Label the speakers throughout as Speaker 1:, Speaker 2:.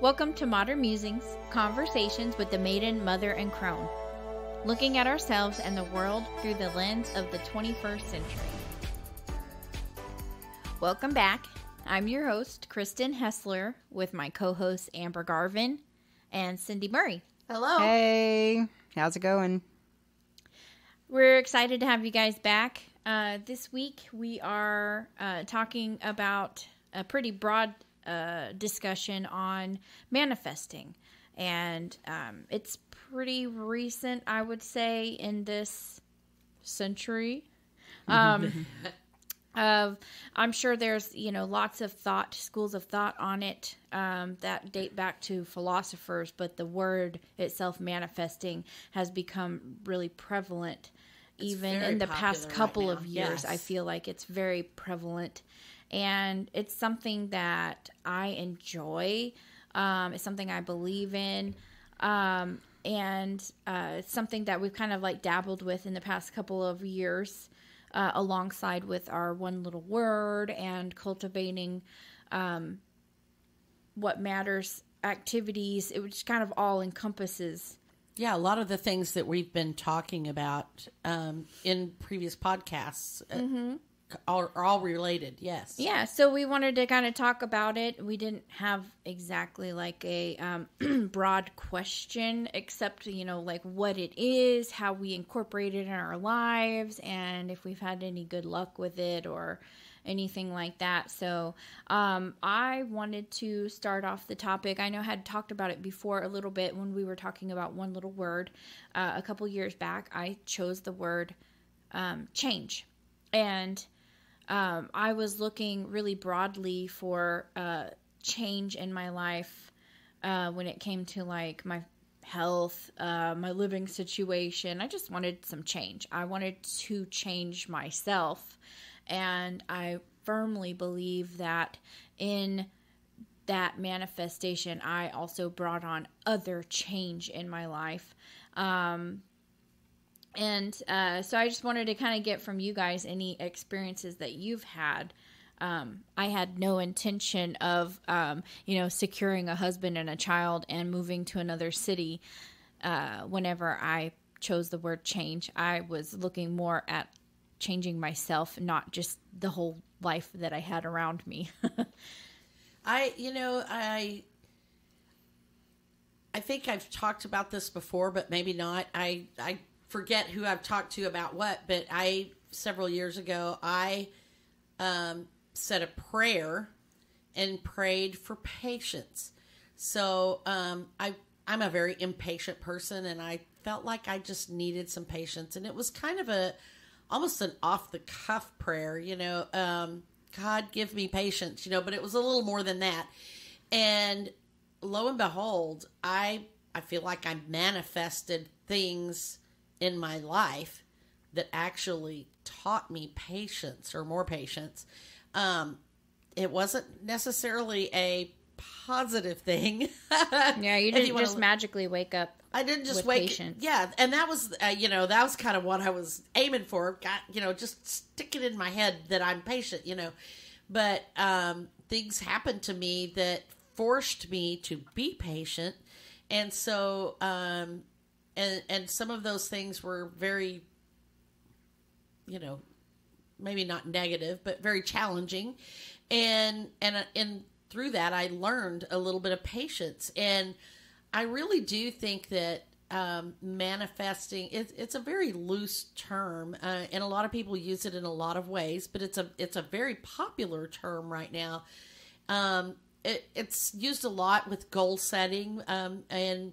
Speaker 1: Welcome to Modern Musings, conversations with the maiden, mother, and crone, looking at ourselves and the world through the lens of the 21st century. Welcome back. I'm your host, Kristen Hessler, with my co-hosts Amber Garvin and Cindy Murray.
Speaker 2: Hello.
Speaker 3: Hey, how's it going?
Speaker 1: We're excited to have you guys back. This week we are talking about a pretty broad discussion on manifesting, and it's pretty recent, I would say, in this century. I'm sure there's lots of schools of thought on it that date back to philosophers, but the word itself, manifesting, has become really prevalent. Even in the past couple of years. Yes. I feel like it's very prevalent. And it's something that I enjoy. It's something I believe in. And it's something that we've kind of like dabbled with in the past couple of years, alongside with our one little word and cultivating what matters activities. It just kind of all encompasses.
Speaker 2: Yeah, a lot of the things that we've been talking about in previous podcasts are all related, yes.
Speaker 1: Yeah, so we wanted to kind of talk about it. We didn't have exactly like a broad question, except, like what it is, how we incorporate it in our lives, and if we've had any good luck with it or anything like that. So I wanted to start off the topic. I know I had talked about it before a little bit when we were talking about one little word a couple years back. I chose the word change. And I was looking really broadly for change in my life when it came to like my health, my living situation. I just wanted some change. I wanted to change myself. And I firmly believe that in that manifestation, I also brought on other change in my life. So I just wanted to kind of get from you guys any experiences that you've had. I had no intention of, securing a husband and a child and moving to another city. Whenever I chose the word change, I was looking more at changing myself, not just the whole life that I had around me.
Speaker 2: I think I've talked about this before, but maybe not. I forget who I've talked to about what, but several years ago, I said a prayer and prayed for patience. So I'm a very impatient person, and I felt like I just needed some patience. And it was kind of almost an off-the-cuff prayer, God, give me patience, but it was a little more than that. And lo and behold, I feel like I manifested things in my life that actually taught me patience, or more patience. It wasn't necessarily a positive thing.
Speaker 1: Yeah, you didn't just magically wake up.
Speaker 2: I didn't just
Speaker 1: wake. Patience.
Speaker 2: Yeah, and that was, that was kind of what I was aiming for. Just stick it in my head that I'm patient, But things happened to me that forced me to be patient, and so and some of those things were very, maybe not negative, but very challenging, and through that I learned a little bit of patience. And I really do think that manifesting, it's a very loose term, and a lot of people use it in a lot of ways, but it's a very popular term right now. It's used a lot with goal setting and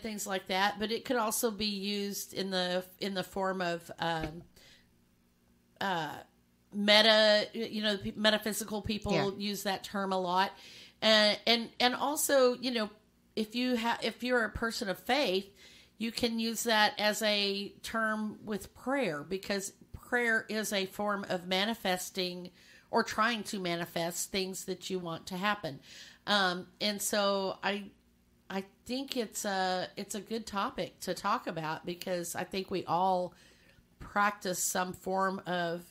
Speaker 2: things like that, but it could also be used in the form of metaphysical people use that term a lot, and also, if you're a person of faith, you can use that as a term with prayer, because prayer is a form of manifesting or trying to manifest things that you want to happen. And so I think it's a good topic to talk about, because I think we all practice some form of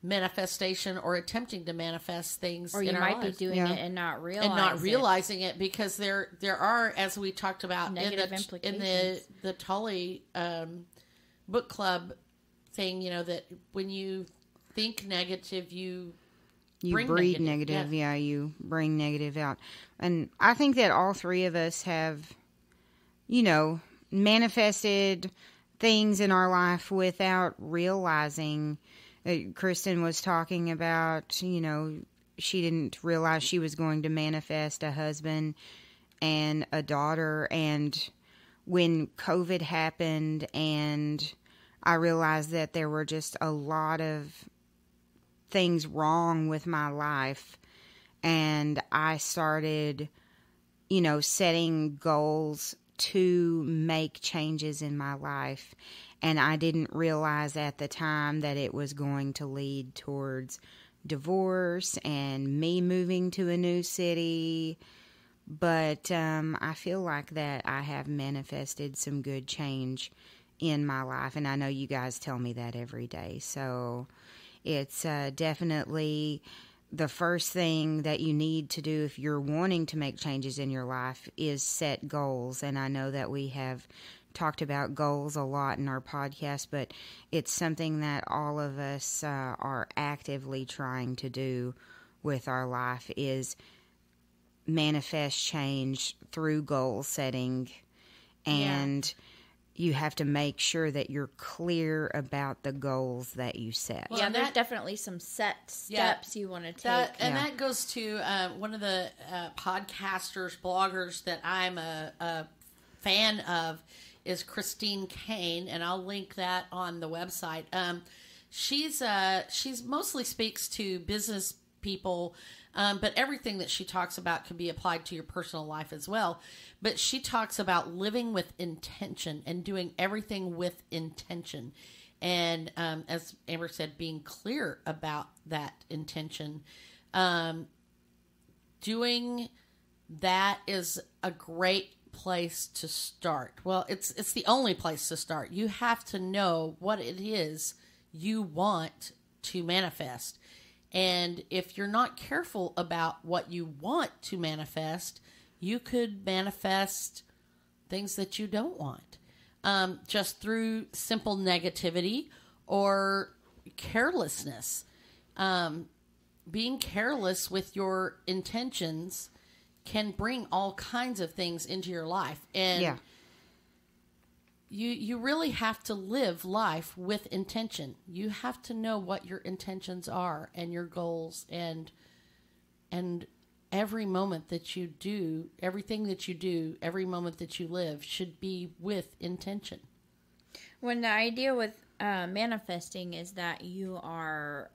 Speaker 2: manifestation or attempting to manifest things,
Speaker 1: or you
Speaker 2: in our
Speaker 1: might
Speaker 2: lives.
Speaker 1: be doing it and not
Speaker 2: realizing it, because there are, as we talked about
Speaker 1: negative
Speaker 2: in the Tully book club thing, that when you think negative, you
Speaker 3: breed negative. Yeah, you bring negative out. And I think that all three of us have, manifested things in our life without realizing. Kristen was talking about, she didn't realize she was going to manifest a husband and a daughter. And when COVID happened and I realized that there were just a lot of things wrong with my life, and I started, setting goals to make changes in my life. And I didn't realize at the time that it was going to lead towards divorce and me moving to a new city. But I feel like that I have manifested some good change in my life. And I know you guys tell me that every day. So it's definitely the first thing that you need to do if you're wanting to make changes in your life is set goals. And I know that we have talked about goals a lot in our podcast, but it's something that all of us are actively trying to do with our life, is manifest change through goal setting. And you have to make sure that you're clear about the goals that you set.
Speaker 1: Well, there's definitely some set steps you want to take.
Speaker 2: That goes to one of the podcasters, bloggers that I'm a fan of, is Christine Kane, and I'll link that on the website. She's mostly speaks to business people, but everything that she talks about can be applied to your personal life as well. But she talks about living with intention and doing everything with intention. And as Amber said, being clear about that intention. Doing that is a great place to start. Well, it's the only place to start. You have to know what it is you want to manifest. And if you're not careful about what you want to manifest, you could manifest things that you don't want, just through simple negativity or carelessness. Being careless with your intentions can bring all kinds of things into your life. And you really have to live life with intention. You have to know what your intentions are and your goals, and every moment that you do, everything that you do, every moment that you live should be with intention.
Speaker 1: When the idea with manifesting is that you are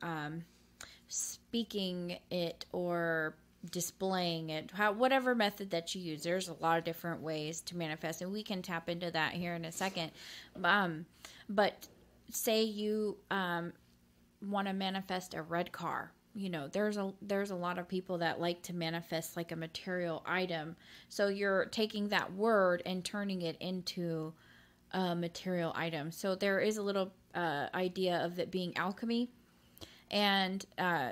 Speaker 1: speaking it or displaying it, whatever method that you use. There's a lot of different ways to manifest, and we can tap into that here in a second. But say you want to manifest a red car. There's a lot of people that like to manifest like a material item. So you're taking that word and turning it into a material item. So there is a little idea of it being alchemy. And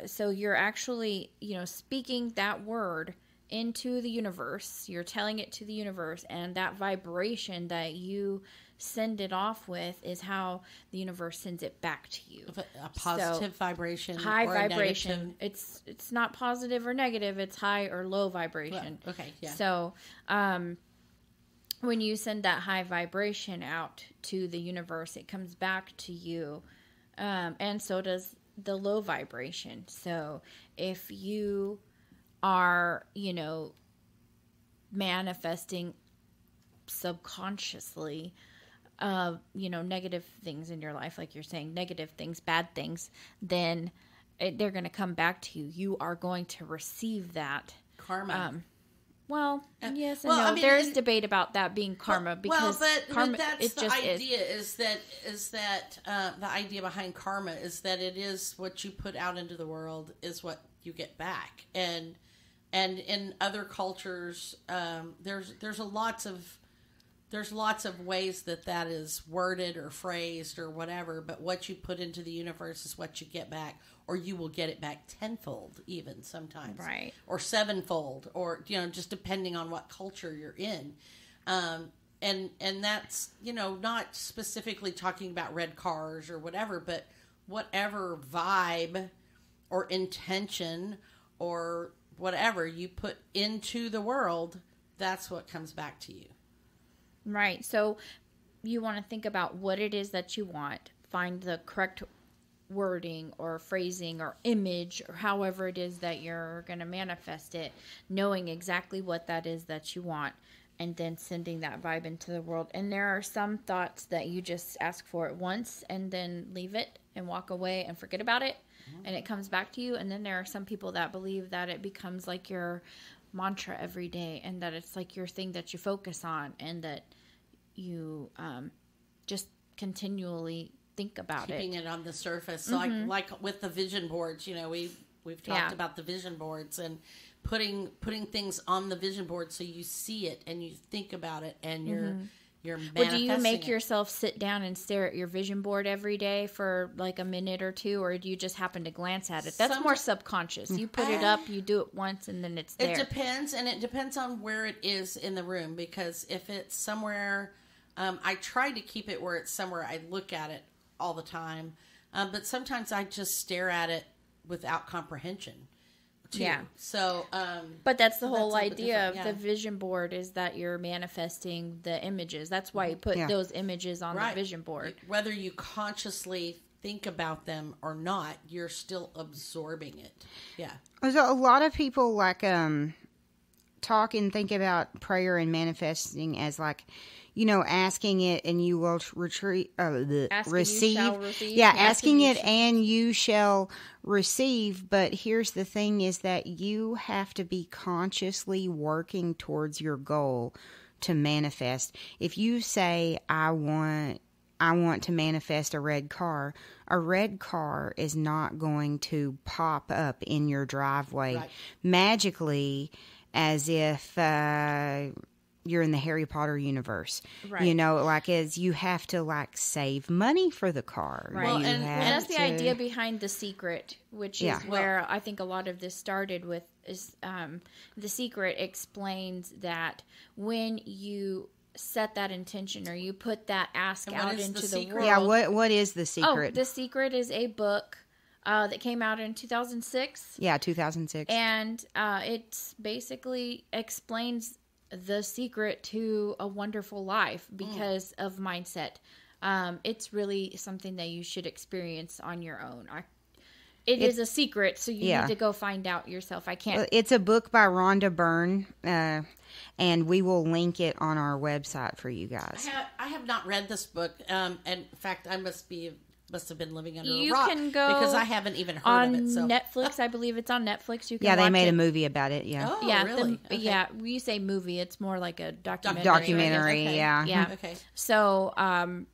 Speaker 1: so you're actually, speaking that word into the universe. You're telling it to the universe, and that vibration that you send it off with is how the universe sends it back to you.
Speaker 2: A positive vibration,
Speaker 1: high
Speaker 2: or
Speaker 1: vibration. It's not positive or negative. It's high or low vibration.
Speaker 2: Well, okay, yeah.
Speaker 1: So when you send that high vibration out to the universe, it comes back to you, and so does the low vibration. So if you are, manifesting subconsciously, negative things in your life, like you're saying, negative things, bad things, then they're going to come back to you. You are going to receive that
Speaker 2: karma.
Speaker 1: Yes and no. There's debate about that being karma, because karma,
Speaker 2: but that's
Speaker 1: it
Speaker 2: the
Speaker 1: just
Speaker 2: idea is that the idea behind karma is that it is what you put out into the world is what you get back. And in other cultures, there's lots of ways that is worded or phrased or whatever, but what you put into the universe is what you get back, or you will get it back tenfold, even sometimes,
Speaker 1: Right.
Speaker 2: or sevenfold, or just depending on what culture you're in. And that's not specifically talking about red cars or whatever, but whatever vibe or intention or whatever you put into the world, that's what comes back to you.
Speaker 1: Right. So you want to think about what it is that you want, find the correct wording or phrasing or image or however it is that you're going to manifest it, knowing exactly what that is that you want, and then sending that vibe into the world. And there are some thoughts that you just ask for it once and then leave it and walk away and forget about it, and it comes back to you. And then there are some people that believe that it becomes like your mantra every day, and that it's like your thing that you focus on, and that you just continually think about
Speaker 2: Keeping it on the surface. So like with the vision boards, we've talked about the vision boards and putting things on the vision board so you see it and you think about it and you're manifesting.
Speaker 1: Well, do you make
Speaker 2: it.
Speaker 1: yourself sit down and stare at your vision board every day for like a minute or two, or do you just happen to glance at it? That's more subconscious. You put it up, you do it once, and then it's there.
Speaker 2: It depends, and it depends on where it is in the room, because if it's somewhere, I try to keep it where it's somewhere I look at it all the time, but sometimes I just stare at it without comprehension. Too.
Speaker 1: Yeah.
Speaker 2: So,
Speaker 1: but that's the whole
Speaker 2: that's a little bit
Speaker 1: idea of
Speaker 2: different,
Speaker 1: the vision board, is that you're manifesting the images. That's why you put those images on the vision board.
Speaker 2: Whether you consciously think about them or not, you're still absorbing it. Yeah.
Speaker 3: So a lot of people talk and think about prayer and manifesting as asking it and you will receive. Yeah, asking it and you shall receive. But here's the thing, is that you have to be consciously working towards your goal to manifest. If you say, I want to manifest a red car is not going to pop up in your driveway magically as if you're in the Harry Potter universe.
Speaker 1: Right.
Speaker 3: As you have to save money for the car.
Speaker 1: Right.
Speaker 3: Well,
Speaker 1: and that's the idea behind The Secret, which is where I think a lot of this started with. Is The Secret explains that when you set that intention, or you put that ask out into the world.
Speaker 3: Yeah, what is The Secret?
Speaker 1: Oh, The Secret is a book that came out in 2006.
Speaker 3: Yeah, 2006.
Speaker 1: And it basically explains the secret to a wonderful life because of mindset. It's really something that you should experience on your own. It is a secret, so you need to go find out yourself. I can't.
Speaker 3: It's a book by Rhonda Byrne, and we will link it on our website for you guys.
Speaker 2: I have not read this book, and in fact, I must have been living under a
Speaker 1: You
Speaker 2: rock
Speaker 1: can go
Speaker 2: because I haven't even heard
Speaker 1: on
Speaker 2: of it. So.
Speaker 1: Netflix, I believe it's on Netflix. You can
Speaker 3: Yeah, they
Speaker 1: watch
Speaker 3: made
Speaker 1: it.
Speaker 3: a movie about it. Yeah.
Speaker 2: Oh,
Speaker 1: Yeah,
Speaker 2: really? Okay.
Speaker 1: Yeah. When you say movie, it's more like a documentary.
Speaker 3: Documentary,
Speaker 2: Okay.
Speaker 3: yeah.
Speaker 1: Yeah.
Speaker 2: Okay.
Speaker 1: So,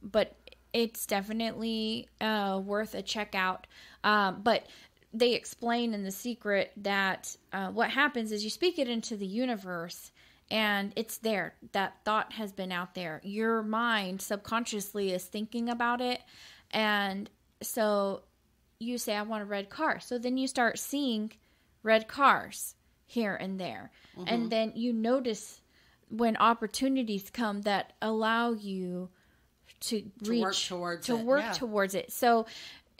Speaker 1: but it's definitely worth a check out. But they explain in The Secret that what happens is you speak it into the universe, and it's there. That thought has been out there. Your mind subconsciously is thinking about it, and so you say, I want a red car. So then you start seeing red cars here and there. And then you notice when opportunities come that allow you to work towards it. So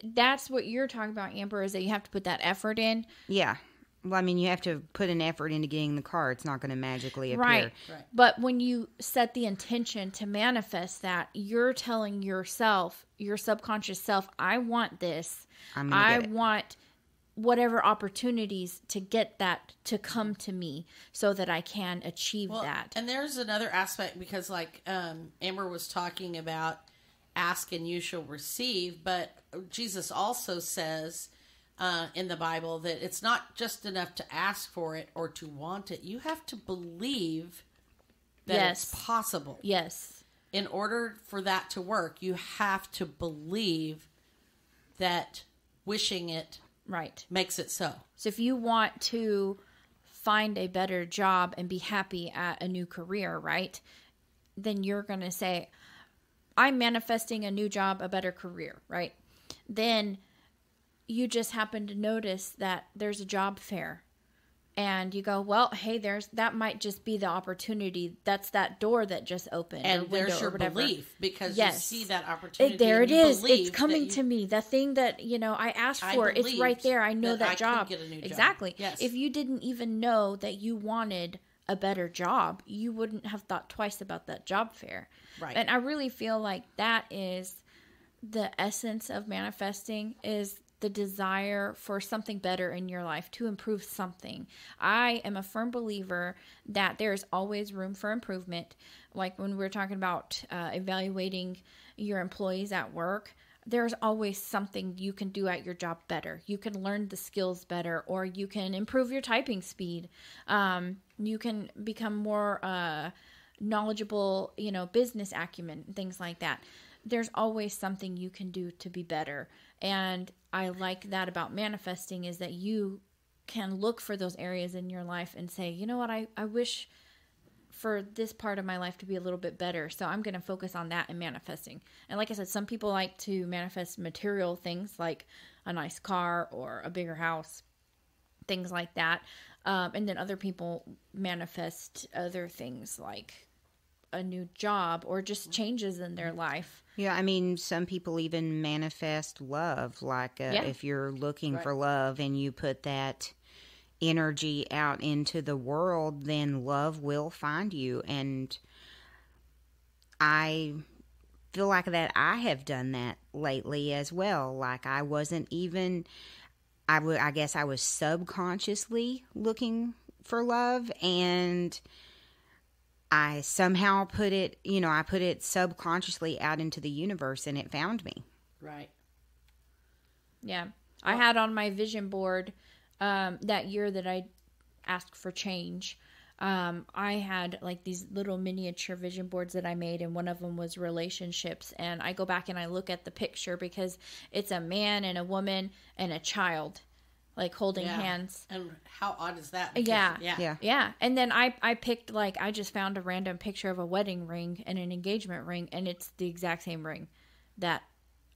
Speaker 1: that's what you're talking about, Amber, is that you have to put that effort in.
Speaker 3: Yeah. Well, I mean, you have to put an effort into getting the car. It's not going to magically appear.
Speaker 1: Right. But when you set the intention to manifest that, you're telling yourself, your subconscious self, I want this. I want whatever opportunities to get that to come to me so that I can achieve that.
Speaker 2: And there's another aspect, because Amber was talking about ask and you shall receive, but Jesus also says in the Bible that it's not just enough to ask for it or to want it. You have to believe that it's possible.
Speaker 1: Yes.
Speaker 2: In order for that to work, you have to believe that wishing it makes it so.
Speaker 1: So if you want to find a better job and be happy at a new career, right, then you're going to say, I'm manifesting a new job, a better career, right? Then you just happen to notice that there's a job fair. And you go, well, hey, that might just be the opportunity. That's that door that just opened.
Speaker 2: And there's your belief, because you see that opportunity.
Speaker 1: There it is. It's coming to me. The thing that, I asked for, it's right there. I know that job.
Speaker 2: Could get a new job.
Speaker 1: Exactly.
Speaker 2: Yes.
Speaker 1: If you didn't even know that you wanted a better job, you wouldn't have thought twice about that job fair.
Speaker 2: Right.
Speaker 1: And I really feel like that is the essence of manifesting, is the desire for something better in your life, to improve something. I am a firm believer that there's always room for improvement. Like when we're talking about evaluating your employees at work, there's always something you can do at your job better. You can learn the skills better, or you can improve your typing speed. You can become more knowledgeable, business acumen, things like that. There's always something you can do to be better. And I like that about manifesting, is that you can look for those areas in your life and say, you know what, I wish for this part of my life to be a little bit better. So I'm going to focus on that and manifesting. And like I said, some people like to manifest material things like a nice car or a bigger house, things like that. And then other people manifest other things like a new job or just changes in their life.
Speaker 3: Yeah, I mean, some people even manifest love. Like if you're looking for love and you put that energy out into the world, then love will find you. And I feel like that I have done that lately as well. Like I wasn't even, I guess I was subconsciously looking for love, and I somehow put it, I put it subconsciously out into the universe, and it found me.
Speaker 2: Right.
Speaker 1: Yeah. I had on my vision board that year that I asked for change. I had like these little miniature vision boards that I made, and one of them was relationships. And I go back and I look at the picture because it's a man and a woman and a child, like holding hands.
Speaker 2: And how odd is that?
Speaker 1: Because,
Speaker 2: Yeah.
Speaker 1: And then I picked, like, I just found a random picture of a wedding ring and an engagement ring, and it's the exact same ring that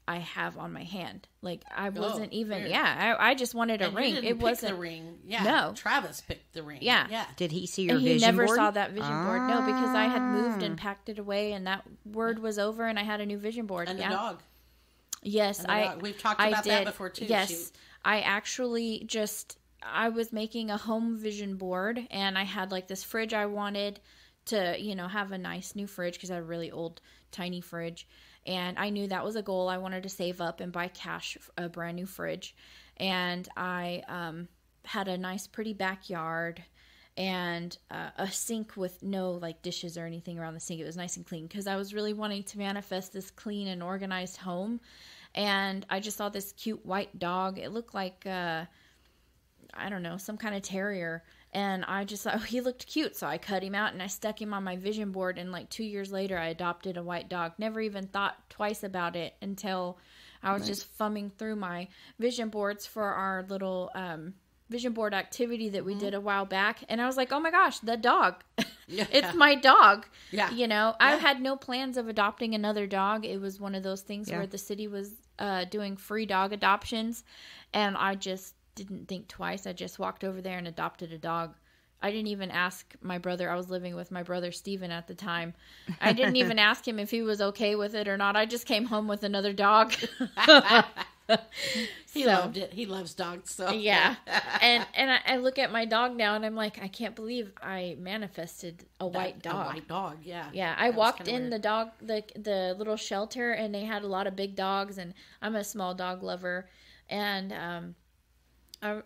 Speaker 1: I have on my hand. Like, I wasn't even,
Speaker 2: weird.
Speaker 1: I just wanted a ring.
Speaker 2: It wasn't the ring. Yeah.
Speaker 1: No.
Speaker 2: Travis picked the ring.
Speaker 1: Yeah.
Speaker 3: Did he see your
Speaker 1: and
Speaker 3: vision board?
Speaker 1: He never saw that vision board. No, because I had moved and packed it away, and that word was over, and I had a new vision board.
Speaker 2: And the dog.
Speaker 1: Yes,
Speaker 2: We've talked about that before too.
Speaker 1: Yes, I actually I was making a home vision board, and I had like this fridge I wanted to, have a nice new fridge because I had a really old, tiny fridge. And I knew that was a goal. I wanted to save up and buy cash a brand new fridge. And I had a nice, pretty backyard and a sink with no like dishes or anything around the sink. It was nice and clean because I was really wanting to manifest this clean and organized home. And I just saw this cute white dog. It looked like, I don't know, some kind of terrier. And I just thought, he looked cute. So I cut him out and I stuck him on my vision board. And like 2 years later, I adopted a white dog. Never even thought twice about it until I was just thumbing through my vision boards for our little vision board activity that we did a while back. And I was like, oh my gosh, the dog. It's my dog.
Speaker 2: Yeah.
Speaker 1: I had no plans of adopting another dog. It was one of those things where the city was doing free dog adoptions. And I just didn't think twice. I just walked over there and adopted a dog. I didn't even ask my brother. I was living with my brother Steven at the time. I didn't even ask him if he was okay with it or not. I just came home with another dog.
Speaker 2: He loved it. He loves dogs. So
Speaker 1: yeah. And I look at my dog now and I'm like, I can't believe I manifested a white dog.
Speaker 2: A white dog, yeah.
Speaker 1: Yeah. I walked in the dog, the little shelter, and they had a lot of big dogs, and I'm a small dog lover. And,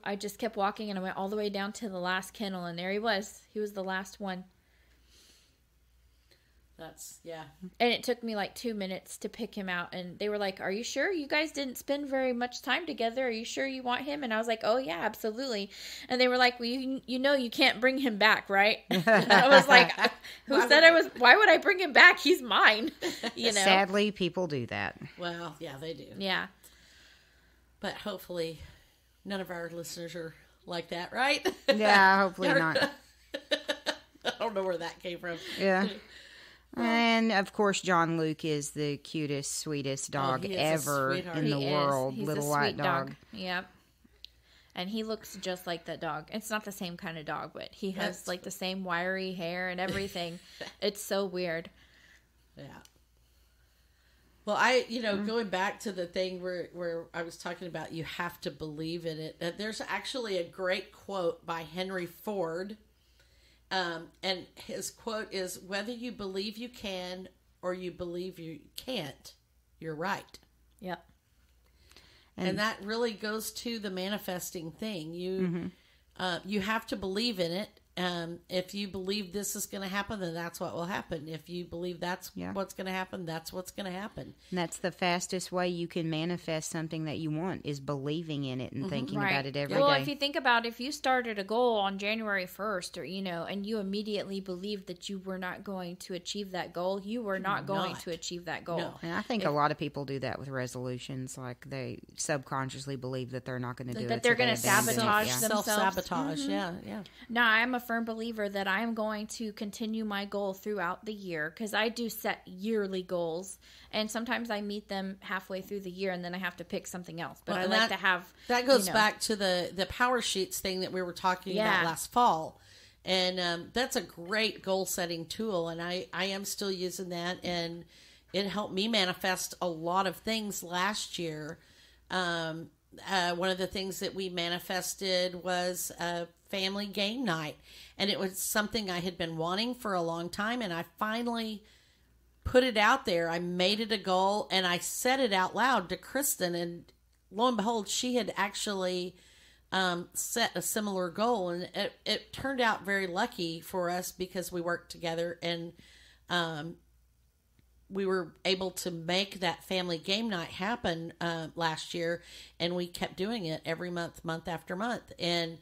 Speaker 1: I just kept walking, and I went all the way down to the last kennel, and there he was. He was the last one. And it took me like 2 minutes to pick him out, and they were like, are you sure? You guys didn't spend very much time together. Are you sure you want him? And I was like, oh yeah, absolutely. And they were like, well, you can't bring him back, right? I was like, why would I bring him back? He's mine.
Speaker 3: Sadly, people do that.
Speaker 2: Well, yeah, they do.
Speaker 1: Yeah.
Speaker 2: But hopefully none of our listeners are like that, right?
Speaker 3: Yeah, hopefully not.
Speaker 2: I don't know where that came from.
Speaker 3: Yeah. And of course, John Luke is the cutest, sweetest dog
Speaker 2: he is a
Speaker 3: ever
Speaker 2: sweetheart.
Speaker 3: in the
Speaker 1: He is.
Speaker 3: world.
Speaker 1: He's
Speaker 3: Little
Speaker 1: a
Speaker 3: white
Speaker 1: sweet
Speaker 3: dog.
Speaker 1: Yep. And he looks just like that dog. It's not the same kind of dog, but he has
Speaker 2: That's-
Speaker 1: like the same wiry hair and everything. It's so weird.
Speaker 2: Yeah. Well, going back to the thing where I was talking about you have to believe in it. There's actually a great quote by Henry Ford. And his quote is, whether you believe you can or you believe you can't, you're right.
Speaker 1: Yep.
Speaker 2: And that really goes to the manifesting thing. You have to believe in it. If you believe this is going to happen, then that's what will happen. If you believe that's what's going to happen, that's what's going to happen.
Speaker 3: And that's the fastest way you can manifest something that you want is believing in it and thinking about it every day.
Speaker 1: Well, if you think about if you started a goal on January 1st or, and you immediately believed that you were not going to achieve that goal, you were not going to achieve that goal.
Speaker 2: No.
Speaker 3: And I think a lot of people do that with resolutions. Like they subconsciously believe that they're not going to do it.
Speaker 1: That they're going to
Speaker 3: abandon it.
Speaker 1: sabotage
Speaker 3: Yeah.
Speaker 1: themselves.
Speaker 2: Self-sabotage, yeah.
Speaker 1: No, I'm a firm believer that I am going to continue my goal throughout the year because I do set yearly goals, and sometimes I meet them halfway through the year, and then I have to pick something else. But I like to have
Speaker 2: that goes back to the power sheets thing that we were talking about last fall, and that's a great goal setting tool, and I am still using that, and it helped me manifest a lot of things last year. One of the things that we manifested was a family game night, and it was something I had been wanting for a long time, and I finally put it out there. I made it a goal, and I said it out loud to Kristen, and lo and behold, she had actually set a similar goal, and it turned out very lucky for us because we worked together, and we were able to make that family game night happen last year, and we kept doing it every month after month. And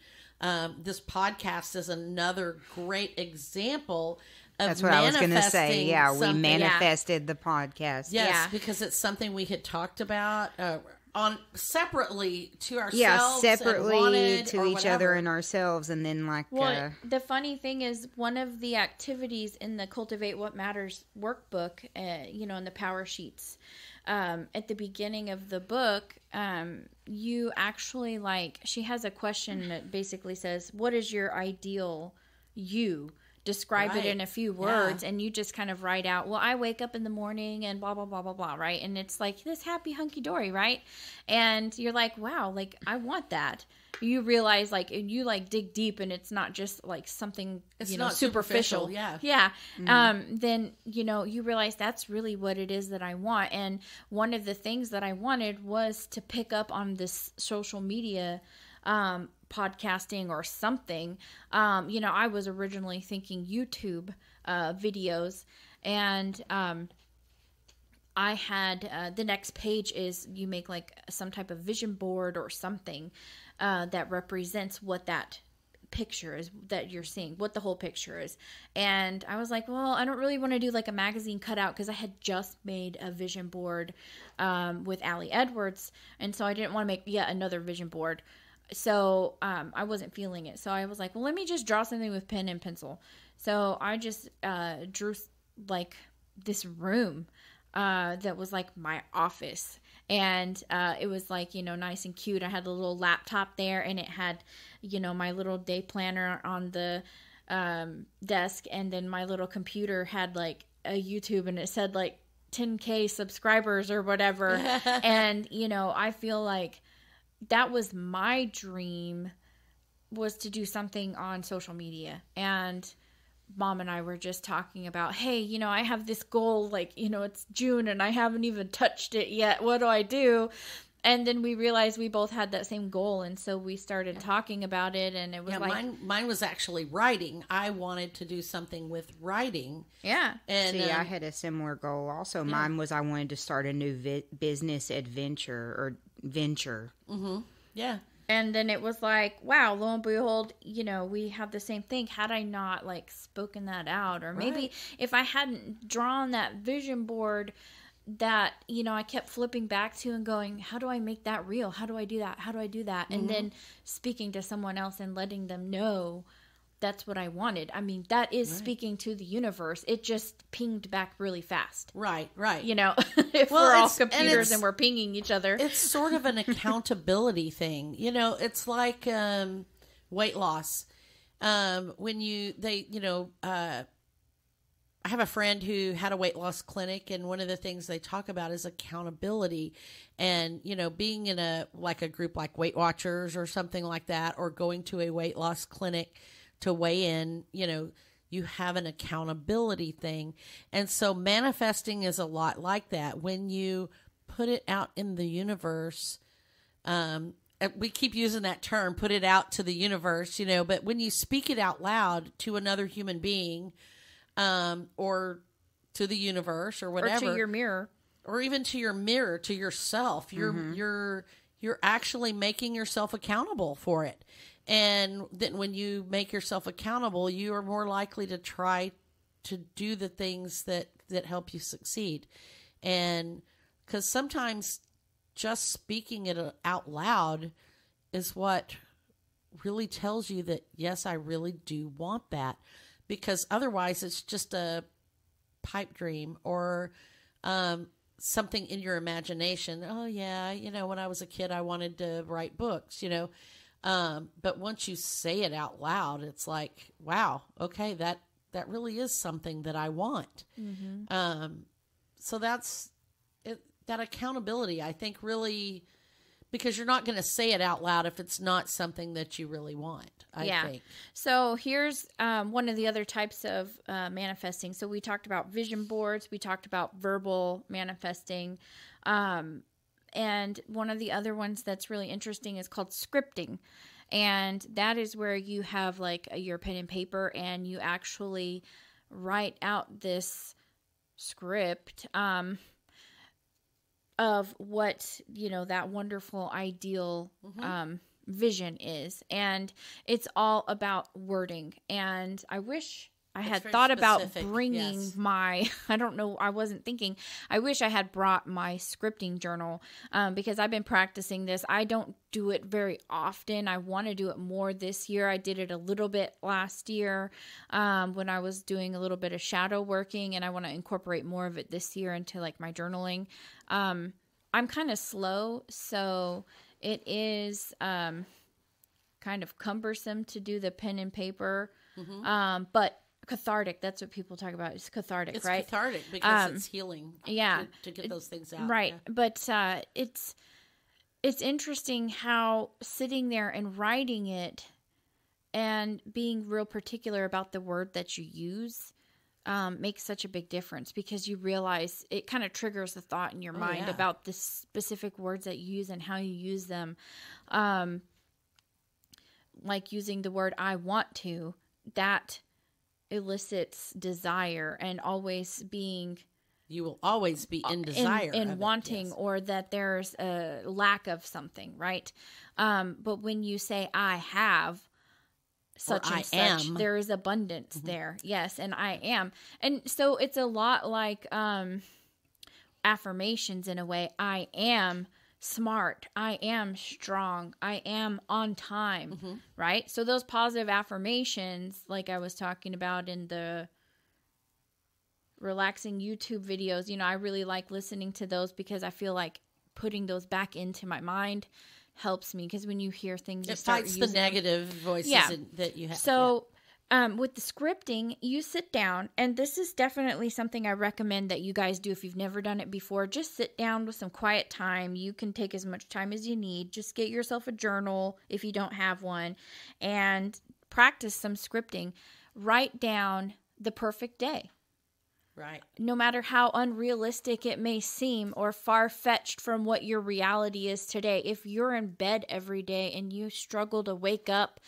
Speaker 2: this podcast is another great example of
Speaker 3: That's what I was going to say. Yeah, we
Speaker 2: something.
Speaker 3: manifested the podcast.
Speaker 2: Yes,
Speaker 1: Yeah.
Speaker 2: because it's something we had talked about on separately to ourselves.
Speaker 3: Yeah, separately
Speaker 2: and wanted
Speaker 3: to
Speaker 2: or
Speaker 3: each
Speaker 2: whatever.
Speaker 3: other and ourselves, and then
Speaker 1: Well, the funny thing is, one of the activities in the Cultivate What Matters workbook, in the power sheets, at the beginning of the book, you actually she has a question that basically says, "What is your ideal you?" Describe it in a few words, and you just kind of write out, well, I wake up in the morning and blah, blah, blah, blah, blah, right? And it's like this happy hunky-dory, right? And you're like, wow, I want that. You realize, you dig deep, and it's not just, something,
Speaker 2: It's not
Speaker 1: superficial.
Speaker 2: yeah.
Speaker 1: Yeah. Mm-hmm. Then, you realize that's really what it is that I want. And one of the things that I wanted was to pick up on this social media podcasting or something. I was originally thinking YouTube videos, and I had the next page is you make some type of vision board or something that represents what that picture is that you're seeing, what the whole picture is. And I was like, well, I don't really want to do a magazine cutout because I had just made a vision board with Allie Edwards, and so I didn't want to make yet another vision board. So I wasn't feeling it. So I was like, well, let me just draw something with pen and pencil. So I just drew this room that was my office. And it was nice and cute. I had a little laptop there, and it had, my little day planner on the desk. And then my little computer had a YouTube, and it said 10K subscribers or whatever. And, I feel like that was my dream, was to do something on social media. And Mom and I were just talking about, hey, I have this goal, it's June and I haven't even touched it yet. What do I do? And then we realized we both had that same goal. And so we started talking about it, and it was
Speaker 2: mine was actually writing. I wanted to do something with writing.
Speaker 1: Yeah.
Speaker 2: And
Speaker 3: see, I had a similar goal also. Yeah. Mine was I wanted to start a new business adventure or venture.
Speaker 2: Mm-hmm. Yeah.
Speaker 1: And then it was wow, lo and behold, we have the same thing. Had I not spoken that out, or maybe if I hadn't drawn that vision board that, I kept flipping back to and going, how do I make that real? How do I do that? How do I do that? Mm-hmm. And then speaking to someone else and letting them know that's what I wanted. I mean, that is speaking to the universe. It just pinged back really fast.
Speaker 2: Right.
Speaker 1: You know, if we're all computers and we're pinging each other.
Speaker 2: It's sort of an accountability thing. You know, it's like weight loss. I have a friend who had a weight loss clinic, and one of the things they talk about is accountability, and, you know, being in a group like Weight Watchers or something like that, or going to a weight loss clinic to weigh in, you know, you have an accountability thing. And so manifesting is a lot like that. When you put it out in the universe, we keep using that term, put it out to the universe, you know, but when you speak it out loud to another human being, or to the universe or whatever,
Speaker 1: or to your mirror,
Speaker 2: or even to your mirror, to yourself, you're actually making yourself accountable for it. And then when you make yourself accountable, you are more likely to try to do the things that help you succeed. And because sometimes just speaking it out loud is what really tells you that, yes, I really do want that. Because otherwise it's just a pipe dream or something in your imagination. Oh, yeah, you know, when I was a kid, I wanted to write books, you know. But once you say it out loud, it's like, wow, okay, that really is something that I want. So that's it, that accountability, I think, really, because you're not going to say it out loud if it's not something that you really want, I think.
Speaker 1: So here's one of the other types of manifesting. So we talked about vision boards. We talked about verbal manifesting. And one of the other ones that's really interesting is called scripting. And that is where you have like your pen and paper and you actually write out this script of what, you know, that wonderful ideal vision is. And it's all about wording. And I wish I had thought about bringing my, I don't know, I wasn't thinking, I wish I had brought my scripting journal because I've been practicing this. I don't do it very often. I want to do it more this year. I did it a little bit last year when I was doing a little bit of shadow working, and I want to incorporate more of it this year into like my journaling. I'm kind of slow, so it is kind of cumbersome to do the pen and paper, but cathartic. That's what people talk about. It's cathartic,
Speaker 2: it's
Speaker 1: right?
Speaker 2: It's cathartic because it's healing.
Speaker 1: Yeah.
Speaker 2: To get those things out.
Speaker 1: Right.
Speaker 2: Yeah.
Speaker 1: But it's interesting how sitting there and writing it and being real particular about the word that you use makes such a big difference, because you realize it kind of triggers a thought in your mind about the specific words that you use and how you use them. Like using the word I want to, that elicits desire, and always being,
Speaker 2: you will always be in desire
Speaker 1: in wanting, or that there's a lack of something, right? But when you say I have such and such, there is abundance there. Yes, and I am. And so it's a lot like affirmations in a way. I am smart. I am strong. I am on time, right? So those positive affirmations, like I was talking about in the relaxing YouTube videos, you know, I really like listening to those because I feel like putting those back into my mind helps me, because when you hear things,
Speaker 2: it fights the negative voices that you have.
Speaker 1: So with the scripting, you sit down, and this is definitely something I recommend that you guys do if you've never done it before. Just sit down with some quiet time. You can take as much time as you need. Just get yourself a journal if you don't have one, and practice some scripting. Write down the perfect day.
Speaker 2: Right.
Speaker 1: No matter how unrealistic it may seem or far-fetched from what your reality is today, if you're in bed every day and you struggle to wake up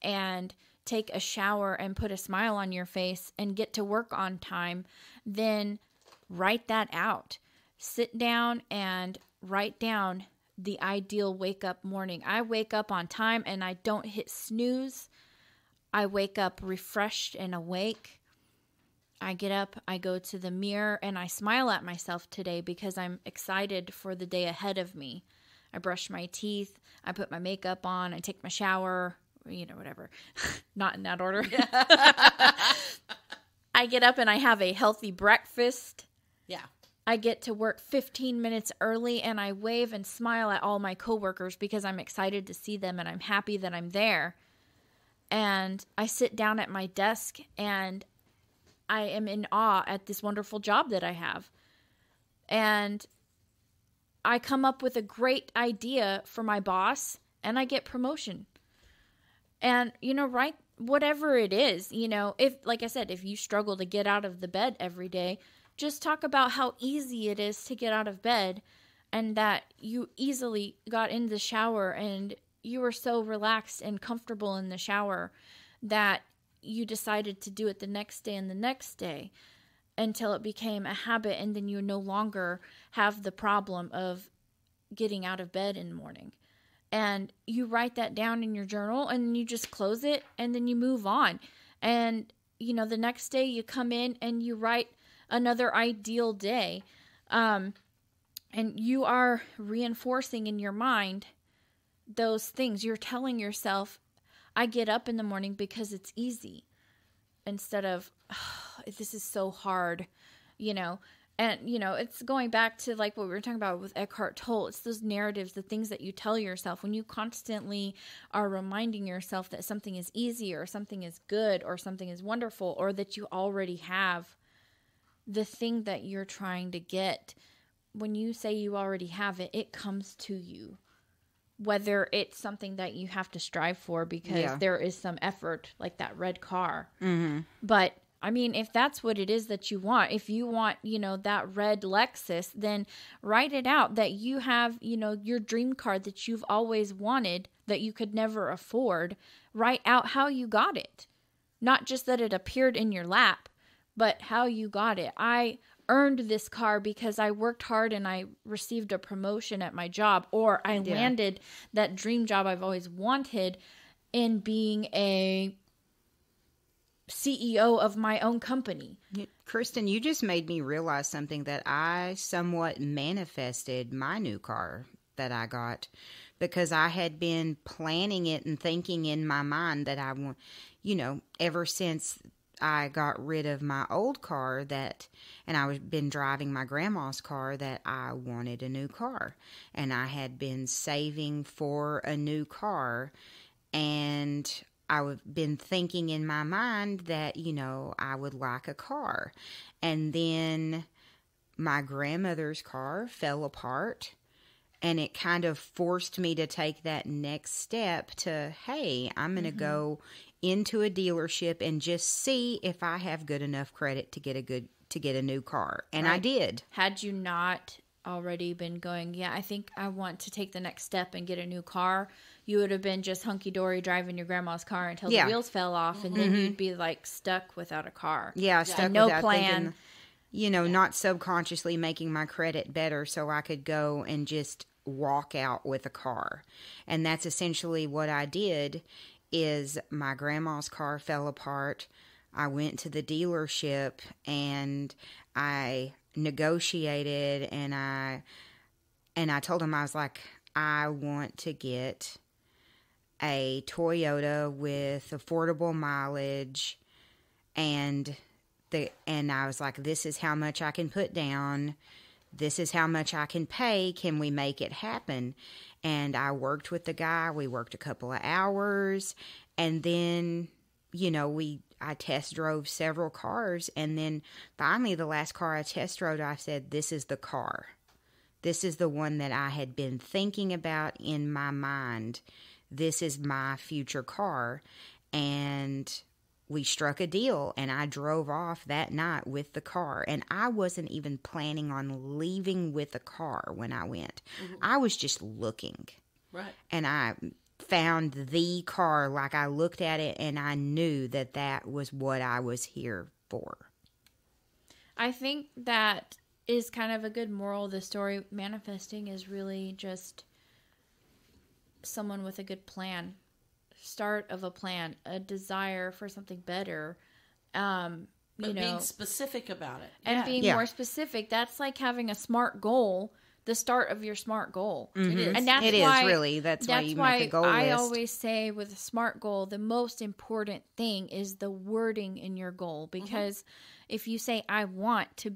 Speaker 1: and take a shower and put a smile on your face and get to work on time, then write that out. Sit down and write down the ideal wake-up morning. I wake up on time and I don't hit snooze. I wake up refreshed and awake. I get up, I go to the mirror, and I smile at myself today because I'm excited for the day ahead of me. I brush my teeth, I put my makeup on, I take my shower, whatever. Not in that order. I get up and I have a healthy breakfast.
Speaker 2: Yeah.
Speaker 1: I get to work 15 minutes early, and I wave and smile at all my coworkers because I'm excited to see them and I'm happy that I'm there. And I sit down at my desk and I am in awe at this wonderful job that I have. And I come up with a great idea for my boss and I get promotion. And, right, whatever it is, if, like I said, if you struggle to get out of the bed every day, just talk about how easy it is to get out of bed and that you easily got in the shower and you were so relaxed and comfortable in the shower that you decided to do it the next day and the next day until it became a habit, and then you no longer have the problem of getting out of bed in the morning. And you write that down in your journal and you just close it and then you move on. And, the next day you come in and you write another ideal day. And you are reinforcing in your mind those things. You're telling yourself, I get up in the morning because it's easy, instead of, oh, this is so hard, And, it's going back to like what we were talking about with Eckhart Tolle. It's those narratives, the things that you tell yourself when you constantly are reminding yourself that something is easy or something is good or something is wonderful, or that you already have the thing that you're trying to get. When you say you already have it, it comes to you. Whether it's something that you have to strive for because there is some effort, like that red car. Mm-hmm. But, I mean, if that's what it is that you want, if you want, that red Lexus, then write it out that you have, your dream car that you've always wanted that you could never afford. Write out how you got it. Not just that it appeared in your lap, but how you got it. I earned this car because I worked hard and I received a promotion at my job, or I landed that dream job I've always wanted in being a CEO of my own company.
Speaker 3: Kristen, you just made me realize something, that I somewhat manifested my new car that I got because I had been planning it and thinking in my mind that I want, ever since I got rid of my old car and I was been driving my grandma's car, that I wanted a new car. And I had been saving for a new car, and I've been thinking in my mind that, I would like a car. And then my grandmother's car fell apart, and it kind of forced me to take that next step to, hey, I'm going to go into a dealership and just see if I have good enough credit to get a new car. And I did.
Speaker 1: Had you not already been going, I think I want to take the next step and get a new car, you would have been just hunky-dory driving your grandma's car until the wheels fell off, and then you'd be like stuck without a car.
Speaker 3: Yeah, stuck
Speaker 1: no
Speaker 3: without
Speaker 1: plan.
Speaker 3: Thinking, not subconsciously making my credit better so I could go and just walk out with a car. And that's essentially what I did. Is my grandma's car fell apart. I went to the dealership and I negotiated, and I told him, I was like, I want to get a Toyota with affordable mileage, and I was like, this is how much I can put down. This is how much I can pay. Can we make it happen? And I worked with the guy. We worked a couple of hours. And then, I test drove several cars. And then finally, the last car I test drove, I said, this is the car. This is the one that I had been thinking about in my mind. This is my future car. And we struck a deal, and I drove off that night with the car. And I wasn't even planning on leaving with a car when I went. Mm-hmm. I was just looking.
Speaker 2: Right.
Speaker 3: And I found the car. Like, I looked at it, and I knew that that was what I was here for.
Speaker 1: I think that is kind of a good moral of the story. Manifesting is really just someone with a good plan. Start of a plan, a desire for something better,
Speaker 2: being specific about it.
Speaker 1: And being more specific. That's like having a SMART goal the start of your SMART goal.
Speaker 2: It is.
Speaker 1: And that's
Speaker 3: It is
Speaker 1: why,
Speaker 3: really. That's why you make a goal
Speaker 1: I
Speaker 3: list.
Speaker 1: always say with a SMART goal, the most important thing is the wording in your goal. Because if you say, I want to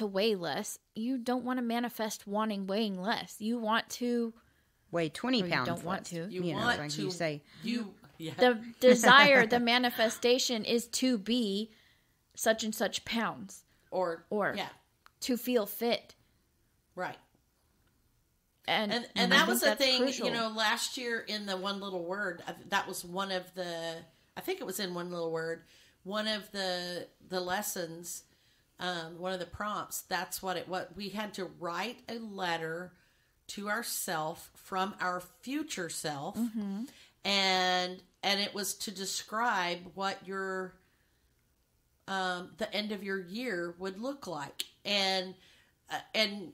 Speaker 1: weigh less, you don't want to manifest weighing less. You want to
Speaker 3: Weigh 20
Speaker 1: or
Speaker 3: pounds.
Speaker 1: you don't want
Speaker 3: less.
Speaker 1: to.
Speaker 2: You
Speaker 3: know,
Speaker 2: want
Speaker 3: like
Speaker 2: to.
Speaker 3: you say.
Speaker 1: The desire, the manifestation is to be such and such pounds
Speaker 2: Or
Speaker 1: yeah, to feel fit.
Speaker 2: right.
Speaker 1: And
Speaker 2: And
Speaker 1: I
Speaker 2: that
Speaker 1: think
Speaker 2: was the
Speaker 1: that's
Speaker 2: thing,
Speaker 1: crucial.
Speaker 2: last year in the One Little Word, that was one of the, I think it was in One Little Word, one of the lessons, one of the prompts, that's what we had to write a letter to ourself from our future self. And it was to describe what your, the end of your year would look like. And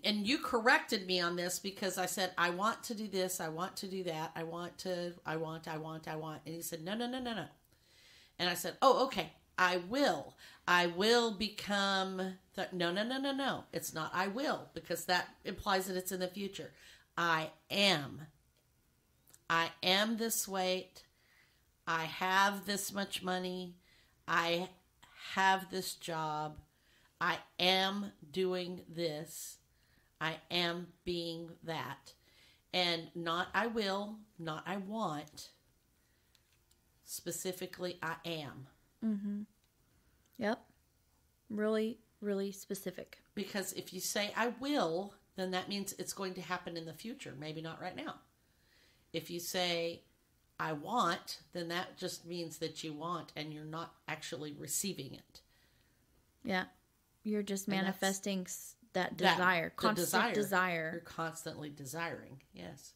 Speaker 2: you corrected me on this because I said, I want to do this. I want to do that. I want. And he said, no. And I said, oh, okay. I will become no. It's not I will, because that implies that it's in the future. I am this weight. I have this much money. I have this job. I am doing this. I am being that. And not I will, not I want. Specifically, I am.
Speaker 1: Yep. Really, really specific.
Speaker 2: Because if you say I will, then that means it's going to happen in the future. Maybe not right now. If you say I want, then that just means that you want and you're not actually receiving it.
Speaker 1: Yeah. You're just
Speaker 2: And that's-
Speaker 1: manifesting that desire,
Speaker 2: the
Speaker 1: constant
Speaker 2: You're
Speaker 1: desire.
Speaker 2: constantly desiring, yes.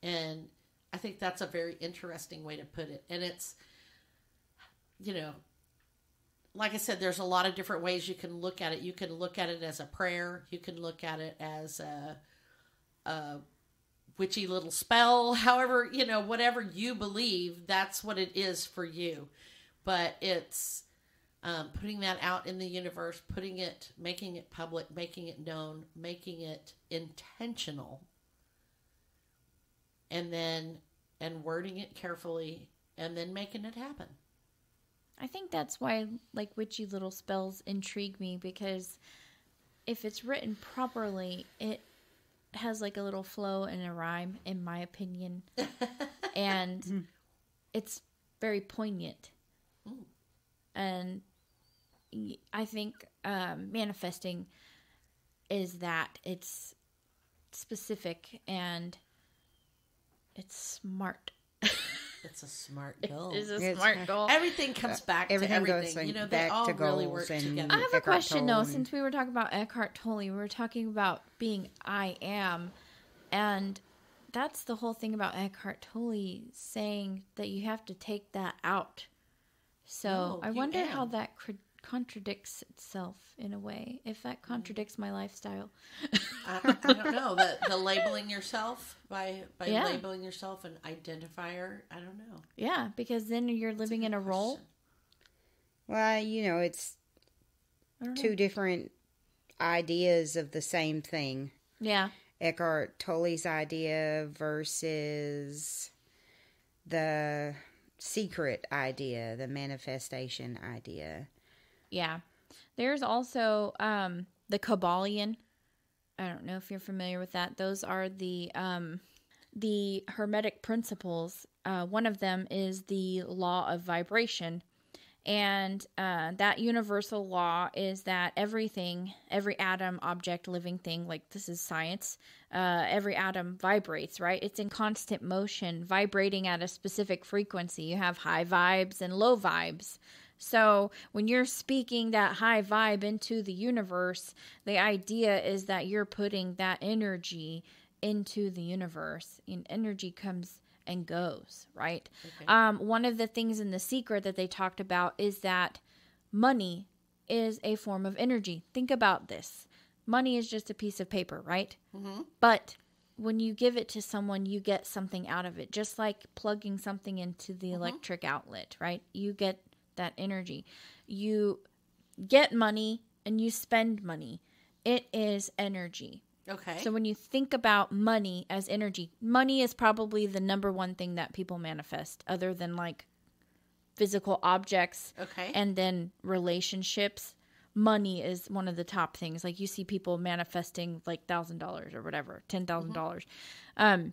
Speaker 2: And I think that's a very interesting way to put it. And it's, like I said, there's a lot of different ways you can look at it. You can look at it as a prayer. You can look at it as a witchy little spell. However, whatever you believe, that's what it is for you. But it's putting that out in the universe, making it public, making it known, making it intentional, and wording it carefully, and then making it happen.
Speaker 1: I think that's why, like, witchy little spells intrigue me, because if it's written properly, it has like a little flow and a rhyme, in my opinion. And it's very poignant. And I think manifesting is that it's specific and it's smart.
Speaker 2: It's a smart goal.
Speaker 1: It's a
Speaker 3: It's-
Speaker 1: smart goal.
Speaker 2: Everything comes back to
Speaker 3: everything goes
Speaker 2: everything. They
Speaker 3: back
Speaker 2: all
Speaker 3: to
Speaker 2: really
Speaker 3: goals
Speaker 2: work
Speaker 3: and-
Speaker 2: together.
Speaker 1: I have a
Speaker 3: Eckhart
Speaker 1: question though,
Speaker 3: Tolle.
Speaker 1: since we were talking about Eckhart Tolle, we were talking about being I am, and that's the whole thing about Eckhart Tolle saying that you have to take that out. So
Speaker 2: No,
Speaker 1: I
Speaker 2: you
Speaker 1: wonder how
Speaker 2: am.
Speaker 1: that contradicts itself in a way, if that contradicts my lifestyle.
Speaker 2: I don't know. The labeling yourself by
Speaker 1: Yeah.
Speaker 2: labeling yourself an identifier. I don't know.
Speaker 1: Yeah, because then you're living in a role.
Speaker 2: Question.
Speaker 3: Well, it's
Speaker 1: I don't know.
Speaker 3: two different ideas of the same thing.
Speaker 1: Yeah.
Speaker 3: Eckhart Tolle's idea versus the secret idea, the manifestation idea.
Speaker 1: Yeah. There's also the Kabbalion. I don't know if you're familiar with that. Those are the Hermetic principles. One of them is the law of vibration. And that universal law is that everything, every atom, object, living thing, like this is science, every atom vibrates, right? It's in constant motion, vibrating at a specific frequency. You have high vibes and low vibes. So when you're speaking that high vibe into the universe, the idea is that you're putting that energy into the universe, and energy comes and goes, right? Okay. One of the things in The Secret that they talked about is that money is a form of energy. Think about this. Money is just a piece of paper, right? Mm-hmm. But when you give it to someone, you get something out of it, just like plugging something into the electric outlet, right? You get that energy. You get money and you spend money. it is energy.
Speaker 2: Okay.
Speaker 1: So when you think about money as energy, money is probably the number one thing that people manifest, other than like physical objects.
Speaker 2: Okay.
Speaker 1: And then relationships. Money is one of the top things. Like you see people manifesting like $1,000 or whatever, $10,000.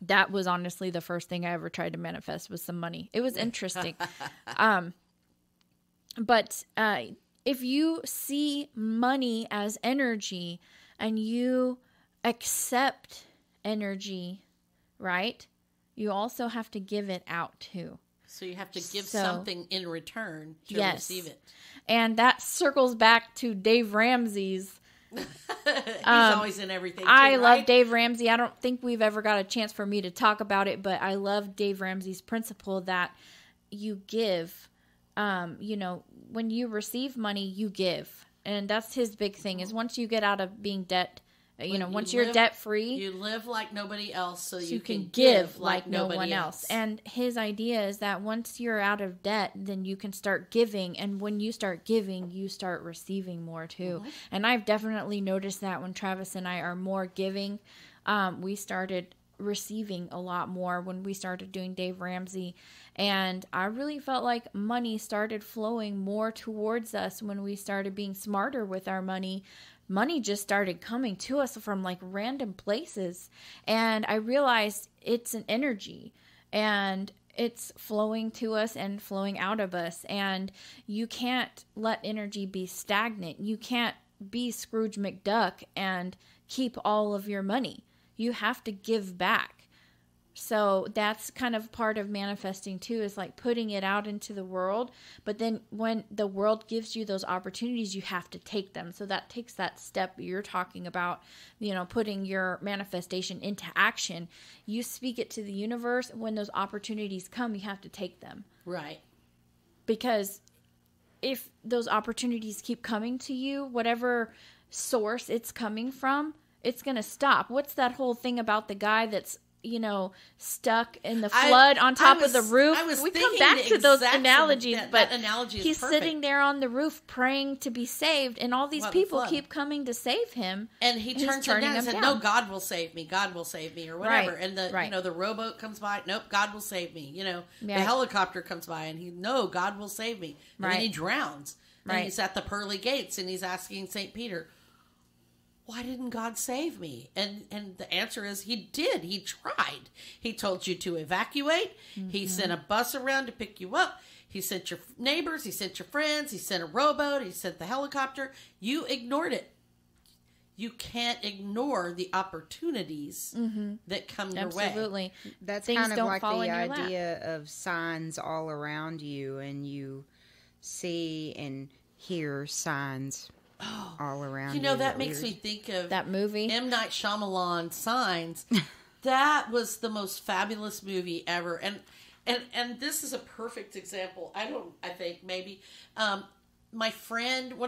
Speaker 1: That was honestly the first thing I ever tried to manifest was some money. It was interesting. But if you see money as energy and you accept energy, right? You also have to give it out too.
Speaker 2: So you have to give something in return to receive it.
Speaker 1: And that circles back to Dave Ramsey's.
Speaker 2: He's always in everything too,
Speaker 1: I
Speaker 2: right?
Speaker 1: love Dave Ramsey. I don't think we've ever got a chance for me to talk about it, but I love Dave Ramsey's principle that you give. When you receive money, you give. And that's his big thing is once you get out of being debt, once you're debt free,
Speaker 2: you live like nobody else so you
Speaker 1: can give like no one else. And his idea is that once you're out of debt, then you can start giving. And when you start giving, you start receiving more too. Mm-hmm. And I've definitely noticed that when Travis and I are more giving, we started receiving a lot more when we started doing Dave Ramsey. And I really felt like money started flowing more towards us when we started being smarter with our money. Money just started coming to us from like random places. And I realized it's an energy and it's flowing to us and flowing out of us. And you can't let energy be stagnant. You can't be Scrooge McDuck and keep all of your money. You have to give back. So that's kind of part of manifesting too, is like putting it out into the world. But then when the world gives you those opportunities, you have to take them. So that takes that step you're talking about, putting your manifestation into action. You speak it to the universe. When those opportunities come, you have to take them.
Speaker 2: Right.
Speaker 1: Because if those opportunities keep coming to you, whatever source it's coming from, it's going to stop. What's that whole thing about the guy that's stuck in the flood on top of the roof? We come back to those analogies, but
Speaker 2: that analogy is
Speaker 1: he's
Speaker 2: perfect.
Speaker 1: sitting there on the roof praying to be saved, and all these people keep coming to save him.
Speaker 2: And he turns it down and said, "No, God will save me. God will save me," or whatever.
Speaker 1: Right.
Speaker 2: And the rowboat comes by. Nope, God will save me. The
Speaker 1: Yeah.
Speaker 2: helicopter comes by, and no, God will save me. And
Speaker 1: Right.
Speaker 2: then he drowns. And
Speaker 1: Right.
Speaker 2: he's at the pearly gates, and he's asking St. Peter, why didn't God save me? And the answer is he did. He tried. He told you to evacuate. Mm-hmm. He sent a bus around to pick you up. He sent your neighbors. He sent your friends. He sent a rowboat. He sent the helicopter. You ignored it. You can't ignore the opportunities that come your way.
Speaker 1: Absolutely.
Speaker 3: That's
Speaker 1: Things
Speaker 3: kind of
Speaker 1: don't
Speaker 3: like
Speaker 1: fall
Speaker 3: the
Speaker 1: in your lap.
Speaker 3: idea of signs all around you, and you see and hear signs all around you.
Speaker 2: That makes me think of
Speaker 1: that movie.
Speaker 2: M. Night Shyamalan, Signs. That was the most fabulous movie ever. And this is a perfect example. I think maybe one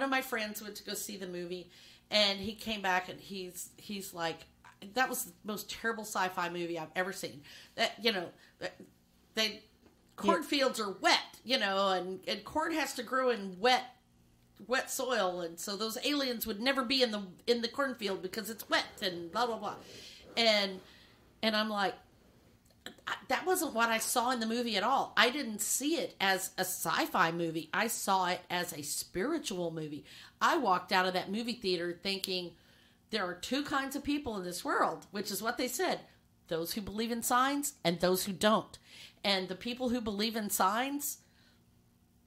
Speaker 2: of my friends went to go see the movie, and he came back and he's like, that was the most terrible sci-fi movie I've ever seen. Cornfields are wet, and corn has to grow in wet soil, and so those aliens would never be in the cornfield because it's wet and blah blah blah. And I'm like, that wasn't what I saw in the movie at all. I didn't see it as a sci-fi movie. I saw it as a spiritual movie. I walked out of that movie theater thinking there are two kinds of people in this world, which is what they said: those who believe in signs and those who don't. And the people who believe in signs,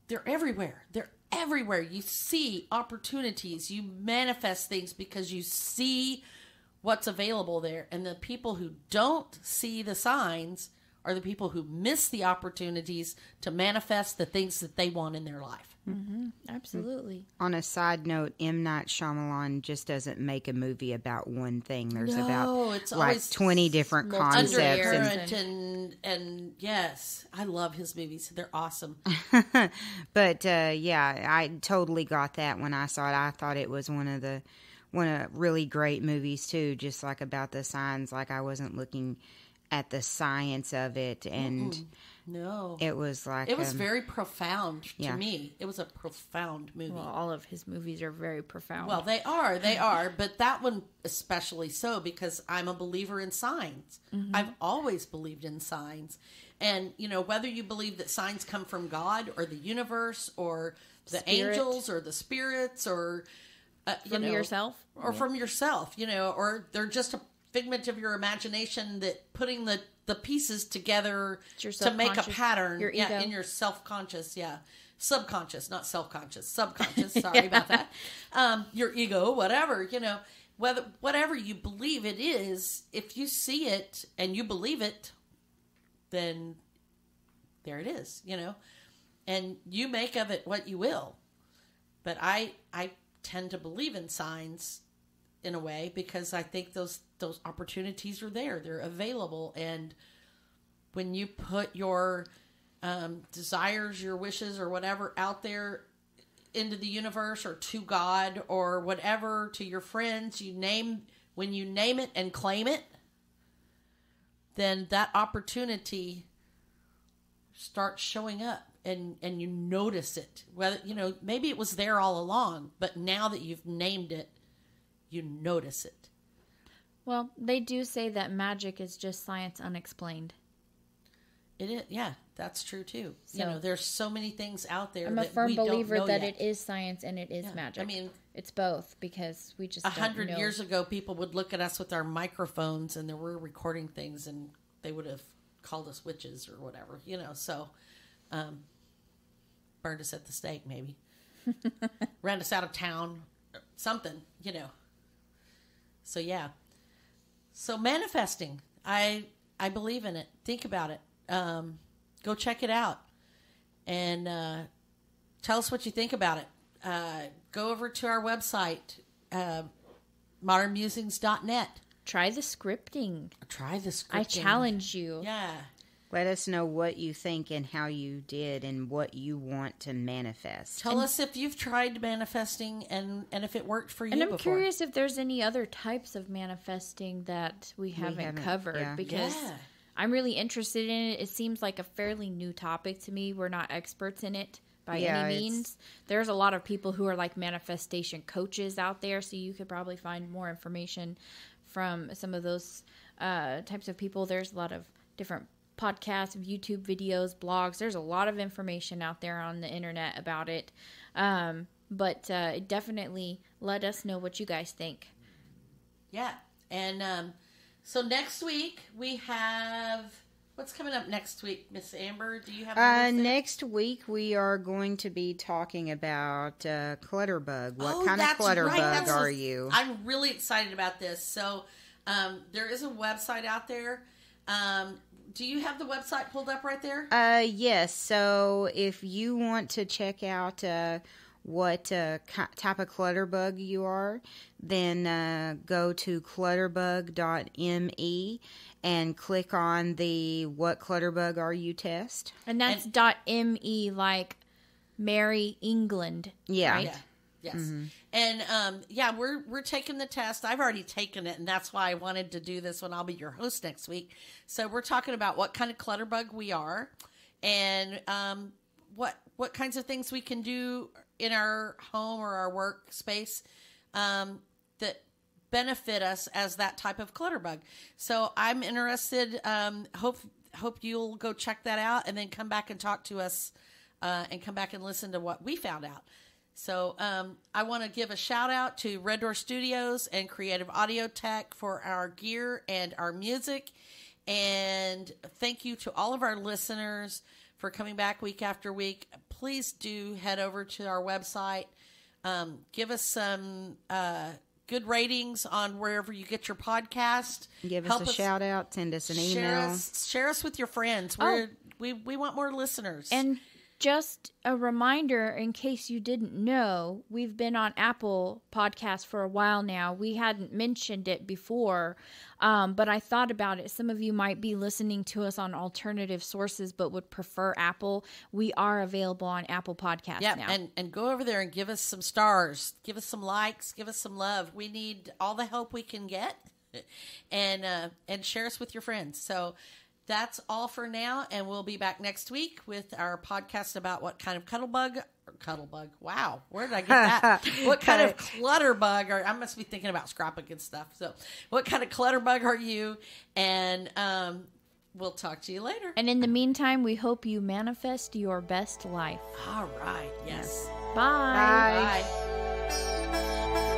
Speaker 2: they're everywhere. They're everywhere. You see opportunities. You manifest things because you see what's available there. And the people who don't see the signs are the people who miss the opportunities to manifest the things that they want in their life.
Speaker 1: Mm-hmm. Absolutely.
Speaker 3: On a side note, M. Night Shyamalan just doesn't make a movie about one thing. There's
Speaker 2: it's
Speaker 3: like
Speaker 2: always
Speaker 3: 20 different concepts.
Speaker 2: Undercurrent and yes, I love his movies. They're awesome.
Speaker 3: But I totally got that when I saw it. I thought it was one of really great movies too, just like about the signs. Like I wasn't looking at the science of it, and
Speaker 2: No.
Speaker 3: It was like
Speaker 2: It was very profound to
Speaker 3: yeah.
Speaker 2: me. It was a profound movie.
Speaker 1: Well, all of his movies are very profound.
Speaker 2: Well, they are, but that one especially so because I'm a believer in signs. I've always believed in signs. And, you know, whether you believe that signs come from God or the universe or the
Speaker 1: Spirit.
Speaker 2: angels or the spirits or
Speaker 1: from yourself?
Speaker 2: or from yourself, you know, or they're just a figment of your imagination that putting the pieces together
Speaker 1: your
Speaker 2: to make a
Speaker 1: subconscious,
Speaker 2: pattern
Speaker 1: your ego.
Speaker 2: in your self-conscious, subconscious, not self-conscious, subconscious, sorry about that. Your ego, whatever, you know, whatever you believe it is, if you see it and you believe it, then there it is, you know, and you make of it what you will. But I tend to believe in signs in a way because I think those opportunities are there. They're available. And when you put your desires, your wishes or whatever out there into the universe or to God or whatever, to your friends, when you name it and claim it, then that opportunity starts showing up and you notice it. Whether, you know, maybe it was there all along, but now that you've named it, you notice it.
Speaker 1: Well, they do say that magic is just science unexplained.
Speaker 2: It is, yeah, that's true too.
Speaker 1: So,
Speaker 2: you know, there's so many things out there.
Speaker 1: I'm a
Speaker 2: that
Speaker 1: firm
Speaker 2: we don't
Speaker 1: believer
Speaker 2: know
Speaker 1: that
Speaker 2: yet.
Speaker 1: it is science and it is magic.
Speaker 2: I mean,
Speaker 1: it's both because we just
Speaker 2: 100
Speaker 1: don't know.
Speaker 2: years ago, people would look at us with our microphones and we're recording things, and they would have called us witches or whatever. You know, so burned us at the stake, maybe, ran us out of town, something. You know. So yeah. So manifesting, I believe in it. Think about it. Go check it out, and tell us what you think about it. Go over to our website, modernmusings.net.
Speaker 1: Try the scripting.
Speaker 2: Try the scripting.
Speaker 1: I challenge you.
Speaker 2: Yeah.
Speaker 3: Let us know what you think and how you did and what you want to manifest.
Speaker 2: Tell us if you've tried manifesting and if it worked for you
Speaker 1: And I'm
Speaker 2: before.
Speaker 1: curious if there's any other types of manifesting that we haven't covered
Speaker 3: yeah.
Speaker 1: because I'm really interested in it. It seems like a fairly new topic to me. We're not experts in it by any means. There's a lot of people who are like manifestation coaches out there, so you could probably find more information from some of those types of people. There's a lot of different podcasts, YouTube videos, blogs. There's a lot of information out there on the internet about it. But definitely let us know what you guys think.
Speaker 2: Yeah. And so next week we have... What's coming up next week, Miss Amber? Do you have
Speaker 3: next week we are going to be talking about Clutterbug. What kind of
Speaker 2: that's
Speaker 3: Clutterbug
Speaker 2: right.
Speaker 3: are you?
Speaker 2: I'm really excited about this. So there is a website out there. Do you have the website pulled up right there?
Speaker 3: Yes. So if you want to check out what type of clutterbug you are, then go to clutterbug.me and click on the What Clutterbug Are You test.
Speaker 1: And that's .me like Mary England.
Speaker 3: Yeah.
Speaker 1: Right?
Speaker 2: Yeah. Yes. Mm-hmm. And we're taking the test. I've already taken it, and that's why I wanted to do this one. I'll be your host next week. So we're talking about what kind of clutterbug we are, and what kinds of things we can do in our home or our workspace that benefit us as that type of clutterbug. So I'm interested. Hope you'll go check that out, and then come back and talk to us, and come back and listen to what we found out. So I want to give a shout out to Red Door Studios and Creative Audio Tech for our gear and our music. And thank you to all of our listeners for coming back week after week. Please do head over to our website. Give us some good ratings on wherever you get your podcast.
Speaker 3: Give us a shout out. Send us an email.
Speaker 2: Share us with your friends. We want more listeners.
Speaker 1: And just a reminder, in case you didn't know, we've been on Apple Podcasts for a while now. We hadn't mentioned it before, but I thought about it. Some of you might be listening to us on alternative sources, but would prefer Apple. We are available on Apple Podcasts now.
Speaker 2: And go over there and give us some stars. Give us some likes. Give us some love. We need all the help we can get. And share us with your friends. So that's all for now, and we'll be back next week with our podcast about what kind of cuddlebug. Wow, where did I get that? What kind of clutterbug? Or I must be thinking about scrapbook and stuff. So, what kind of clutterbug are you? And we'll talk to you later.
Speaker 1: And in the meantime, we hope you manifest your best life.
Speaker 2: All right. Yes.
Speaker 1: Bye.
Speaker 3: Bye.
Speaker 2: Bye.